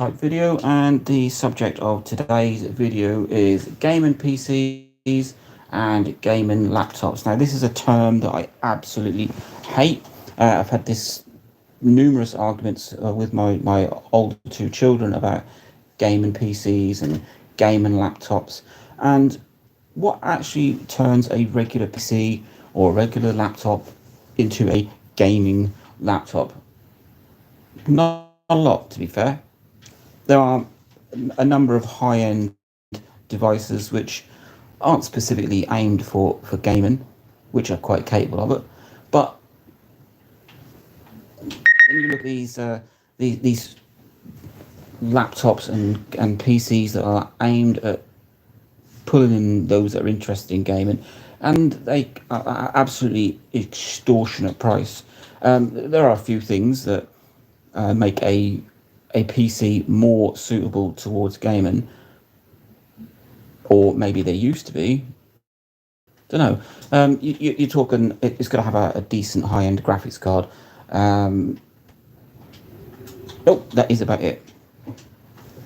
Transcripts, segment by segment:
type video, and the subject of today's video is gaming PCs and gaming laptops. Now, this is a term that I absolutely hate. I've had this numerous arguments with my older two children about gaming PCs and gaming laptops, and what actually turns a regular PC or a regular laptop into a gaming laptop. Not a lot, to be fair. There are a number of high-end devices which aren't specifically aimed for gaming, which are quite capable of it. But when you look at these laptops and PCs that are aimed at pulling in those that are interested in gaming, and they are absolutely extortionate price. There are a few things that make a PC more suitable towards gaming, or maybe they used to be. Don't know. You're talking. It's got to have a decent high-end graphics card. Um, oh, that is about it.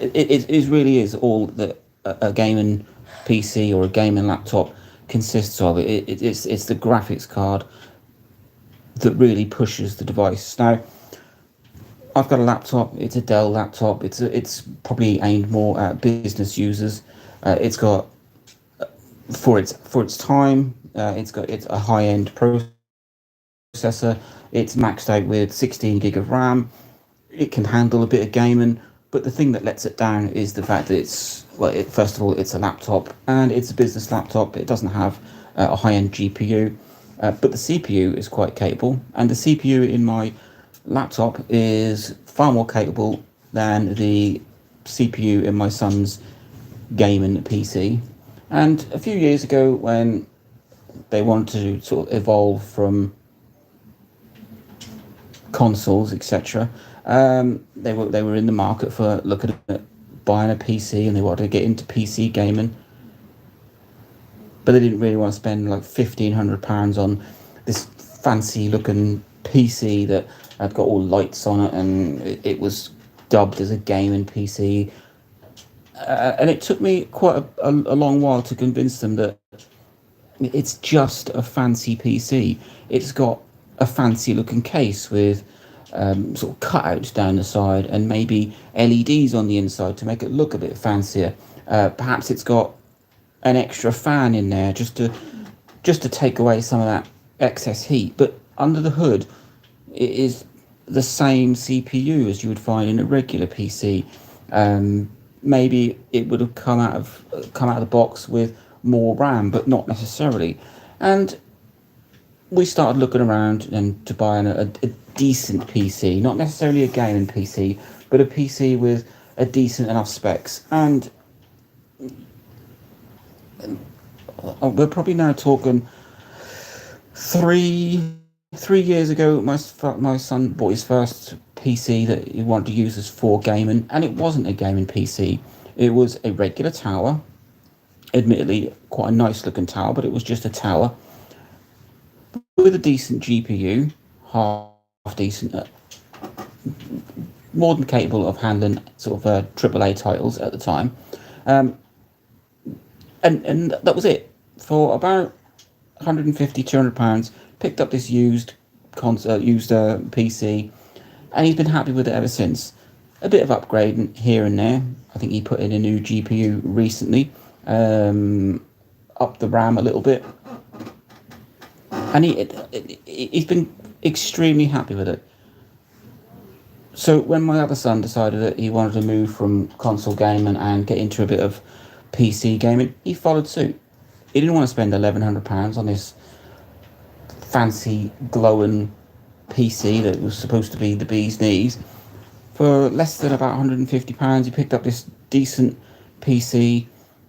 It really is all that a gaming PC or a gaming laptop consists of. It's the graphics card that really pushes the device. Now, I've got a laptop. It's a Dell laptop. It's probably aimed more at business users. It's got for its time. It's a high end processor. It's maxed out with 16 gig of RAM. It can handle a bit of gaming, but the thing that lets it down is the fact that first of all, it's a laptop and it's a business laptop. It doesn't have a high end GPU, but the CPU is quite capable, and the CPU in my laptop is far more capable than the CPU in my son's gaming PC. And a few years ago, when they wanted to sort of evolve from consoles, etc., they were in the market for looking at buying a PC, and they wanted to get into PC gaming, but they didn't really want to spend like £1,500 on this fancy looking PC that had got all lights on it, and it was dubbed as a gaming PC. And it took me quite a long while to convince them that it's just a fancy PC. It's got a fancy looking case with sort of cutouts down the side and maybe LEDs on the inside to make it look a bit fancier. Perhaps it's got an extra fan in there just to take away some of that excess heat. But under the hood, it is the same CPU as you would find in a regular PC. Maybe it would have come out of the box with more RAM, but not necessarily. And we started looking around and to buying a decent PC, not necessarily a gaming PC, but a PC with a decent enough specs. And we're probably now talking three years ago. My son bought his first PC that he wanted to use as for gaming, and it wasn't a gaming PC. It was a regular tower, admittedly quite a nice looking tower, but it was just a tower with a decent GPU, half decent, more than capable of handling sort of AAA titles at the time, and that was it. For about 150, £200, picked up this used PC, and he's been happy with it ever since. A bit of upgrading here and there. I think he put in a new GPU recently, upped the RAM a little bit, and he's been extremely happy with it. So when my other son decided that he wanted to move from console gaming and get into a bit of PC gaming, he followed suit. He didn't want to spend £1,100 on this fancy glowing PC that was supposed to be the bee's knees. For less than about £150, he picked up this decent PC.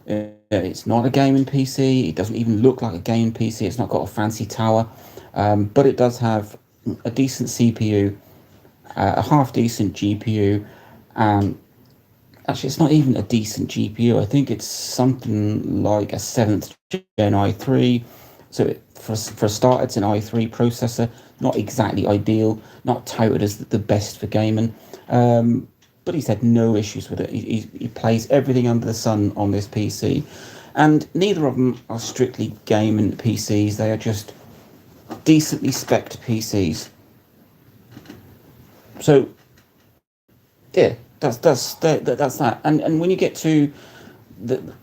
It's not a gaming PC. It doesn't even look like a gaming PC. It's not got a fancy tower, but it does have a decent CPU, a half decent GPU. Actually, it's not even a decent GPU. I think it's something like a 7th gen i3. So for a start, it's an i3 processor. Not exactly ideal. Not touted as the best for gaming. but he's had no issues with it. He plays everything under the sun on this PC, and neither of them are strictly gaming PCs. They are just decently spec'd PCs. So yeah, that's that. And when you get to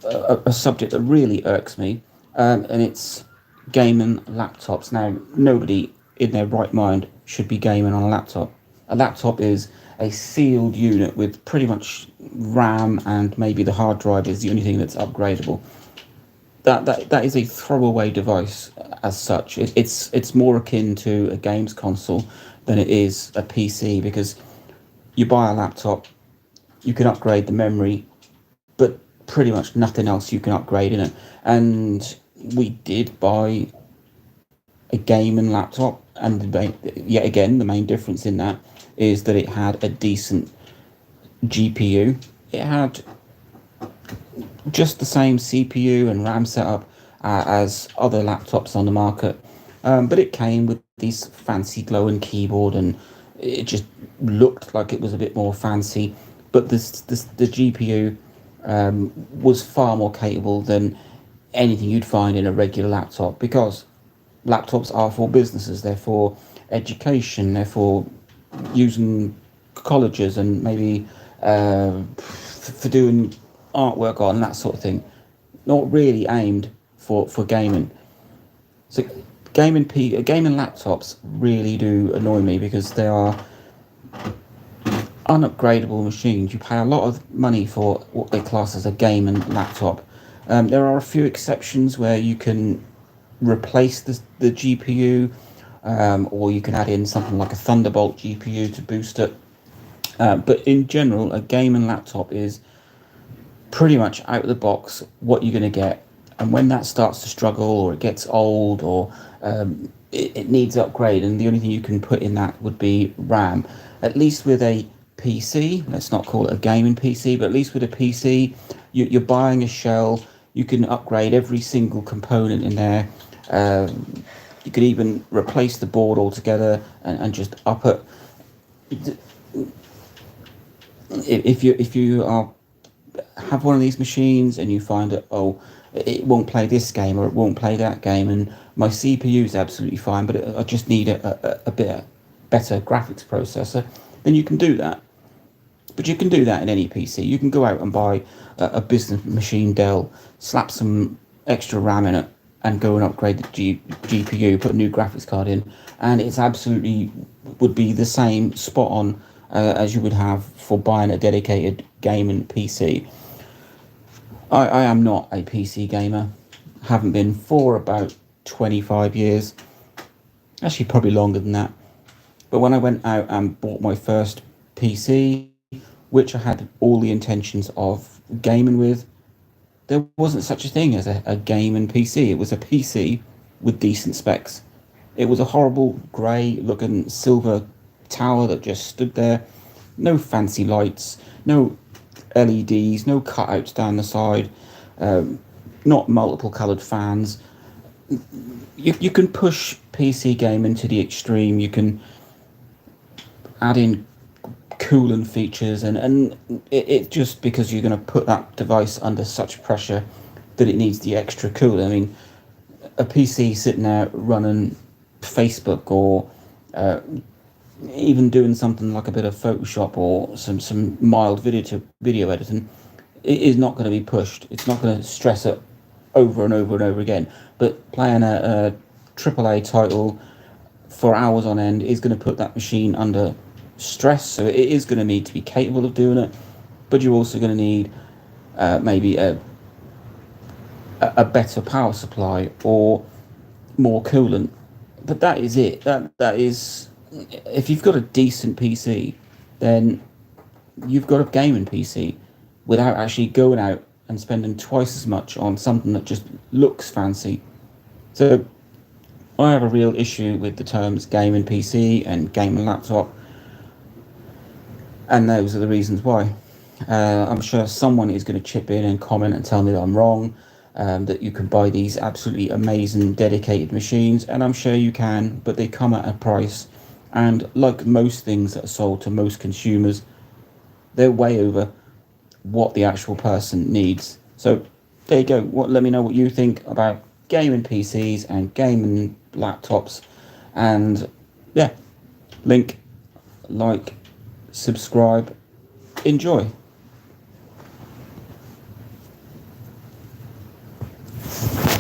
a subject that really irks me, and it's gaming laptops. Now, nobody in their right mind should be gaming on a laptop. A laptop is a sealed unit with pretty much RAM, and maybe the hard drive is the only thing that's upgradable. That is a throwaway device as such. It's more akin to a games console than it is a PC, because you buy a laptop, you can upgrade the memory, but pretty much nothing else you can upgrade in it. And we did buy a gaming laptop, and yet again, the main difference in that is that it had a decent GPU. It had just the same CPU and RAM setup as other laptops on the market, but it came with this fancy glowing keyboard, and it just looked like it was a bit more fancy. But the GPU was far more capable than anything you'd find in a regular laptop, because laptops are for businesses, they're for education, they're for using colleges, and maybe for doing artwork on that sort of thing. Not really aimed for gaming. So gaming laptops really do annoy me, because they are unupgradable machines. You pay a lot of money for what they class as a gaming laptop. There are a few exceptions where you can replace the GPU, or you can add in something like a Thunderbolt GPU to boost it. But in general, a gaming laptop is pretty much out of the box what you're going to get. And when that starts to struggle, or it gets old, or it needs upgrade, and the only thing you can put in that would be RAM. At least with a PC, let's not call it a gaming PC, but at least with a PC, you're buying a shell. You can upgrade every single component in there. You could even replace the board altogether and just up it. If you have one of these machines and you find that, oh, it won't play this game, or it won't play that game, and my CPU is absolutely fine, but I just need a bit better graphics processor, then you can do that. But you can do that in any PC. You can go out and buy a business machine Dell, slap some extra RAM in it, and go and upgrade the GPU, put a new graphics card in, and it's absolutely would be the same spot on as you would have for buying a dedicated gaming PC. I am not a PC gamer. Haven't been for about 25 years. Actually, probably longer than that. But when I went out and bought my first PC, which I had all the intentions of gaming with, there wasn't such a thing as a gaming PC. It was a PC with decent specs. It was a horrible grey looking silver tower that just stood there. No fancy lights, no LEDs, no cutouts down the side, not multiple coloured fans. You can push PC gaming to the extreme. You can add in cooling features, and it just because you're going to put that device under such pressure that it needs the extra cooling. I mean, a PC sitting there running Facebook, or even doing something like a bit of Photoshop or some mild video editing, it is not going to be pushed. It's not going to stress it over and over and over again. But playing a AAA title for hours on end is going to put that machine under stress. So it is going to need to be capable of doing it, but you're also going to need maybe a better power supply or more coolant. But that is it. That is, if you've got a decent PC, then you've got a gaming PC without actually going out and spending twice as much on something that just looks fancy. So I have a real issue with the terms gaming PC and gaming laptop, and those are the reasons why. I'm sure someone is going to chip in and comment and tell me that I'm wrong, that you can buy these absolutely amazing dedicated machines, and I'm sure you can, but they come at a price. And like most things that are sold to most consumers, they're way over what the actual person needs. So there you go. Let me know what you think about gaming PCs and gaming laptops. And yeah, link, like, subscribe, enjoy.